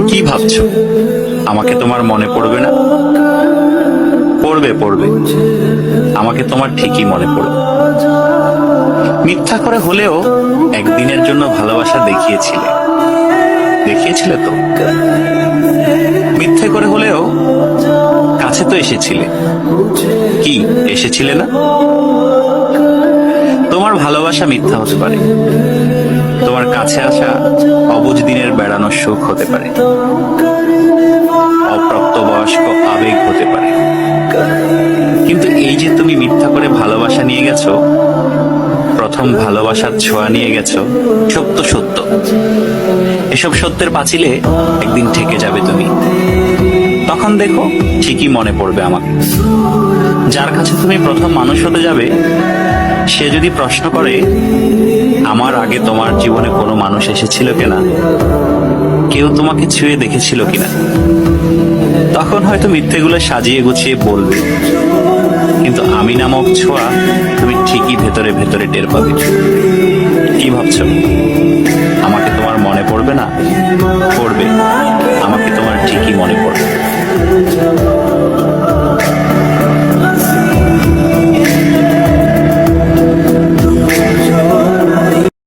কি ভাবছো আমাকে তোমার মনে পড়বে না? পড়বে পড়বে, আমাকে তোমার ঠিকই মনে পড়বে। মিথ্যা করে হলেও একদিনের জন্য ভালোবাসা দেখিয়েছিলে, দেখিয়েছিলে তো। মিথ্যে করে হলেও কাছে তো এসেছিলে, কি এসেছিলে না? তোমার ভালোবাসা মিথ্যা হতে পারে, তোমার কাছে আসা অবুঝ দিনের বেড়ানোর সুখ হতে পারে, অপ্রাপ্তবয়স্ক আবেগ হতে পারে। কিন্তু এই যে তুমি মিথ্যা করে ভালোবাসা নিয়ে গেছো, প্রথম ভালোবাসার ছোঁয়া নিয়ে গেছো, সত্য সত্য। এসব সত্যের পাঁচিলে একদিন ঠেকে যাবে তুমি। তখন দেখো ঠিকই মনে পড়বে আমাকে। যার কাছে তুমি প্রথম মানুষ হতে যাবে, সে যদি প্রশ্ন করে আমার আগে তোমার জীবনে কোনো মানুষ এসেছিল কিনা, কেউ তোমাকে ছুঁয়ে দেখেছিল কিনা, তখন হয়তো মিথ্যেগুলো সাজিয়ে গুছিয়ে বলবে, কিন্তু আমি নামক ছোঁয়া তুমি ঠিকই ভেতরে ভেতরে টের পাবে। কি ভাবছো?